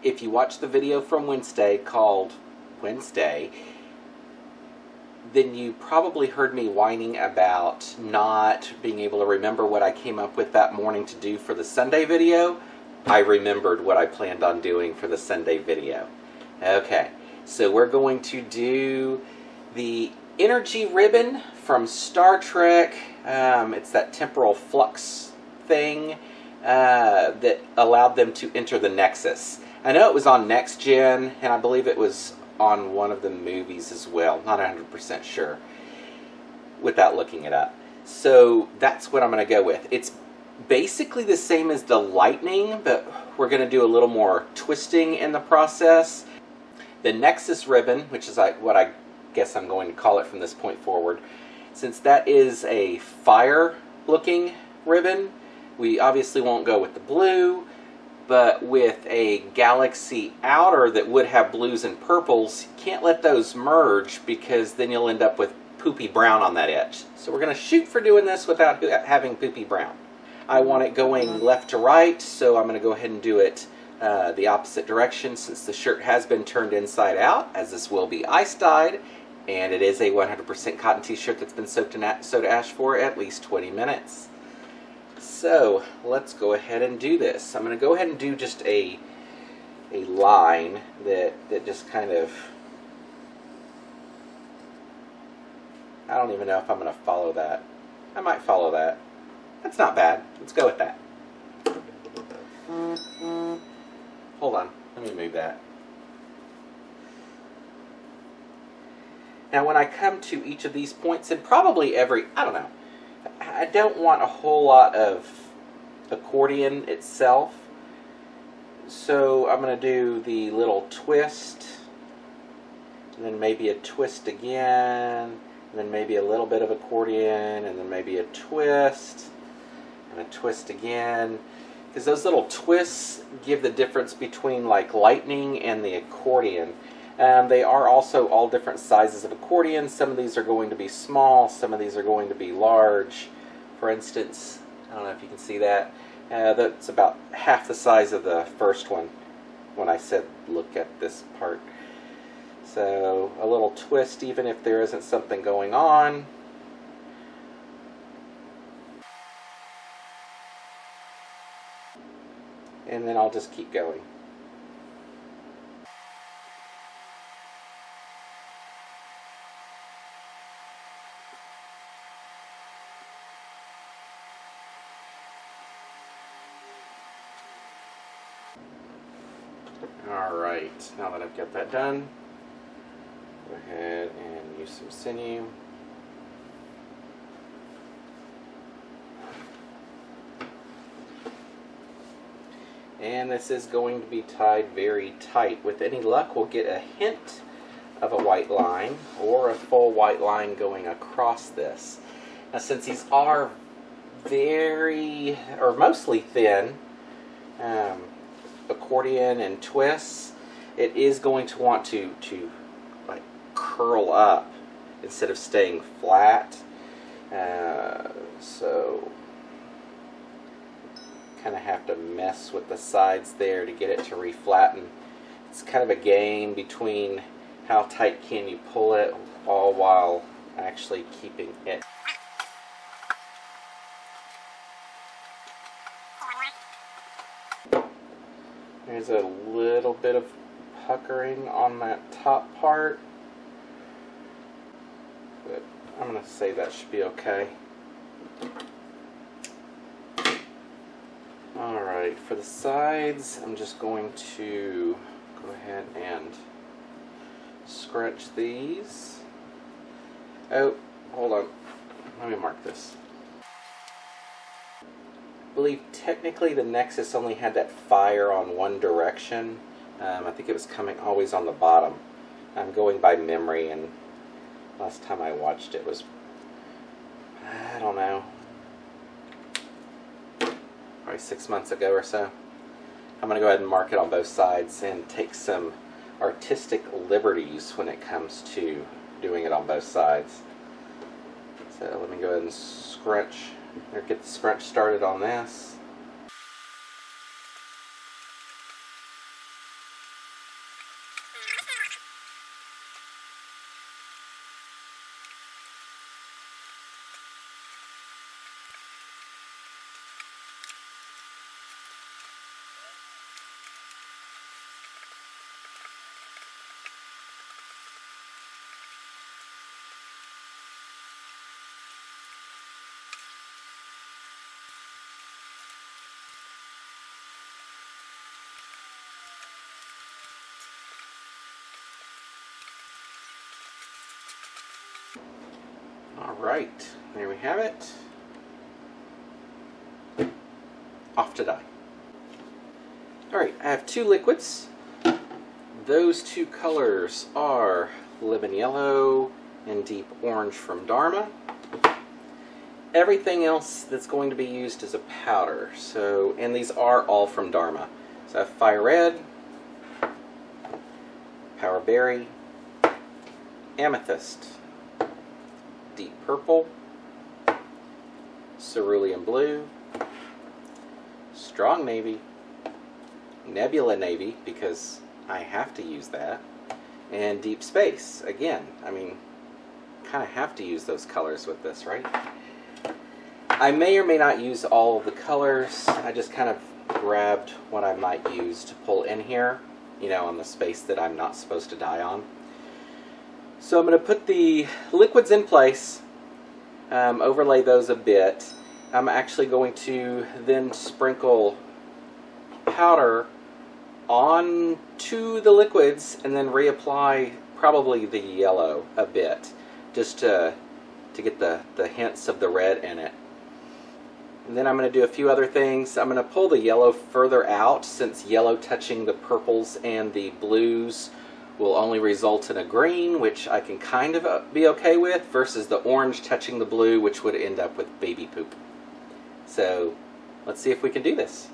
if you watch the video from Wednesday called Wednesday, then you probably heard me whining about not being able to remember what I came up with that morning to do for the Sunday video. I remembered what I planned on doing for the Sunday video. Okay, so we're going to do the energy ribbon from Star Trek. It's that temporal flux thing that allowed them to enter the Nexus. I know it was on Next Gen, and I believe it was on one of the movies as well. Not 100% sure without looking it up. So that's what I'm going to go with. It's basically the same as the lightning, but we're going to do a little more twisting in the process. The Nexus ribbon, which is what I guess I'm going to call it from this point forward, since that is a fire looking ribbon, we obviously won't go with the blue, but with a galaxy outer that would have blues and purples, you can't let those merge because then you'll end up with poopy brown on that edge. So we're going to shoot for doing this without having poopy brown. I want it going left to right, so I'm going to go ahead and do it the opposite direction since the shirt has been turned inside out, as this will be ice dyed, and it is a 100% cotton t-shirt that's been soaked in soda ash for at least 20 minutes. So let's go ahead and do this. I'm going to go ahead and do just a line that just kind of, I don't even know if I'm going to follow that. I might follow that. That's not bad. Let's go with that. Hold on. Let me move that. Now when I come to each of these points, and probably every, I don't know, I don't want a whole lot of accordion itself. So I'm going to do the little twist, and then maybe a twist again, and then maybe a little bit of accordion, and then maybe a twist, and a twist again. Because those little twists give the difference between like lightning and the accordion. They are also all different sizes of accordion. Some of these are going to be small, some of these are going to be large. For instance, I don't know if you can see that. That's about half the size of the first one when I said look at this part. So a little twist even if there isn't something going on. And then I'll just keep going. Alright, now that I've got that done, go ahead and use some sinew. And this is going to be tied very tight. With any luck, we'll get a hint of a white line or a full white line going across this. Now, since these are very, or mostly thin, accordion and twists, it is going to want to like curl up instead of staying flat. So kind of have to mess with the sides there to get it to reflatten. It's kind of a game between how tight can you pull it all while actually keeping it. There's a little bit of puckering on that top part, but I'm going to say that should be okay. Alright, for the sides, I'm just going to go ahead and scratch these. Oh, hold on. Let me mark this. I believe technically the Nexus only had that fire on one direction. I think it was coming always on the bottom. I'm going by memory, and last time I watched it was, I don't know, probably 6 months ago or so. I'm going to go ahead and mark it on both sides and take some artistic liberties when it comes to doing it on both sides. So let me go ahead and scrunch, or get the scrunch started on this. Alright, there we have it. Off to dye. Alright, I have two liquids. Those two colors are Lemon Yellow and Deep Orange from Dharma. Everything else that's going to be used is a powder. So, and these are all from Dharma. So I have Fire Red, Power Berry, Amethyst, Deep Purple, Cerulean Blue, Strong Navy, Nebula Navy, because I have to use that, and Deep Space. Again, I mean, kind of have to use those colors with this, right? I may or may not use all of the colors. I just kind of grabbed what I might use to pull in here, you know, on the space that I'm not supposed to dye on. So I'm going to put the liquids in place, overlay those a bit. I'm actually going to then sprinkle powder onto the liquids and then reapply probably the yellow a bit, just to get the hints of the red in it. And then I'm going to do a few other things. I'm going to pull the yellow further out, since yellow touching the purples and the blues will only result in a green, which I can kind of be okay with, versus the orange touching the blue, which would end up with baby poop. So let's see if we can do this.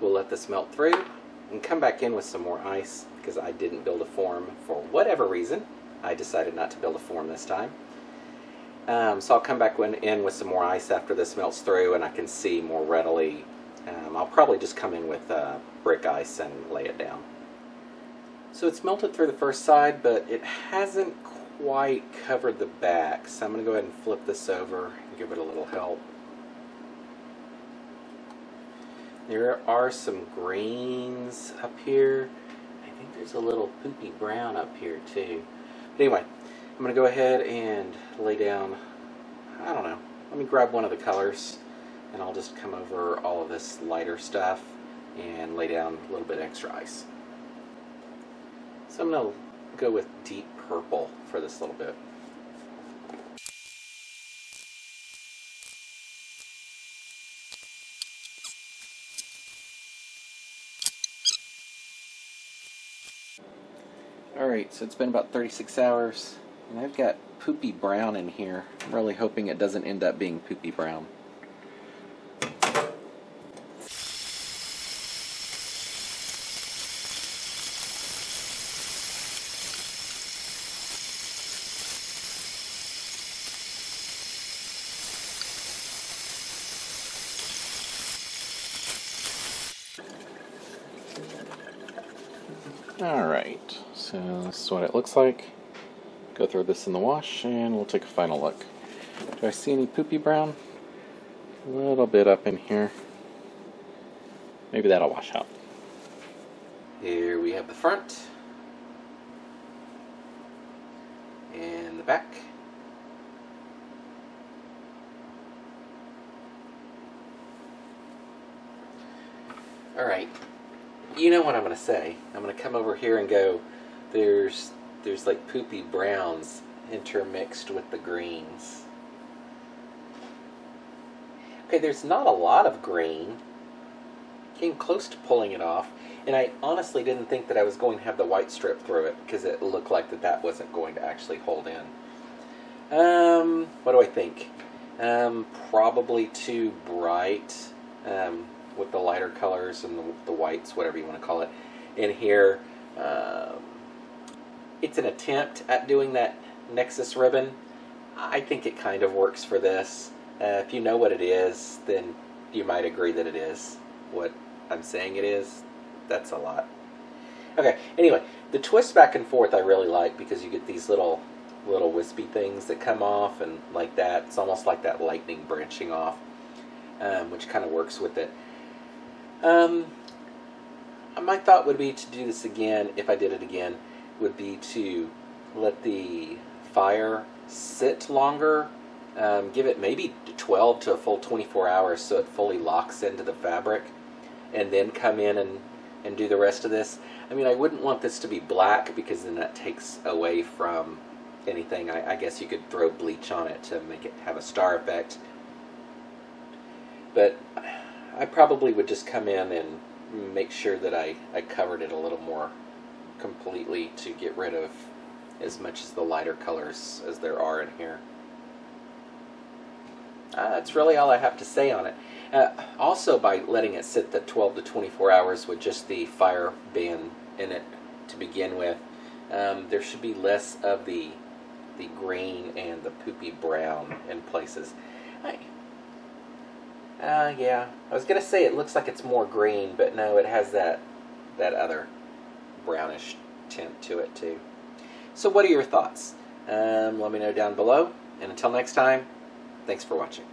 We'll let this melt through and come back in with some more ice, because I didn't build a form for whatever reason. I decided not to build a form this time. So I'll come back in with some more ice after this melts through and I can see more readily. I'll probably just come in with brick ice and lay it down. So it's melted through the first side, but it hasn't quite covered the back. So I'm going to go ahead and flip this over and give it a little help. There are some greens up here. I think there's a little poopy brown up here too. But anyway, I'm going to go ahead and lay down, I don't know, let me grab one of the colors and I'll just come over all of this lighter stuff and lay down a little bit extra ice. So I'm going to go with Deep Purple for this little bit. Alright, so it's been about 36 hours, and I've got poopy brown in here. I'm really hoping it doesn't end up being poopy brown. Alright, so this is what it looks like. Go throw this in the wash and we'll take a final look. Do I see any poopy brown? A little bit up in here. Maybe that'll wash out. Here we have the front and the back. Alright, you know what I'm going to say. I'm going to come over here and go, there's like poopy browns intermixed with the greens. Okay, there's not a lot of green. Came close to pulling it off, and I honestly didn't think that I was going to have the white strip through it because it looked like that wasn't going to actually hold in. What do I think? Probably too bright with the lighter colors and the whites, whatever you want to call it, in here. It's an attempt at doing that Nexus ribbon. I think it kind of works for this. If you know what it is, then you might agree that it is what I'm saying it is. That's a lot. Okay, anyway, the twist back and forth I really like because you get these little wispy things that come off and like that. It's almost like that lightning branching off, which kind of works with it. My thought would be to do this again, if I did it again, would be to let the fire sit longer. Give it maybe 12 to a full 24 hours so it fully locks into the fabric, and then come in and do the rest of this. I mean, I wouldn't want this to be black because then that takes away from anything. I guess you could throw bleach on it to make it have a star effect. But I probably would just come in and make sure that I covered it a little more completely to get rid of as much as the lighter colors as there are in here. That's really all I have to say on it. Also, by letting it sit the 12 to 24 hours with just the fire ban in it to begin with, there should be less of the green and the poopy brown in places. Yeah, I was going to say it looks like it's more green, but no, it has that other brownish tint to it too. So what are your thoughts? Let me know down below, and until next time, thanks for watching.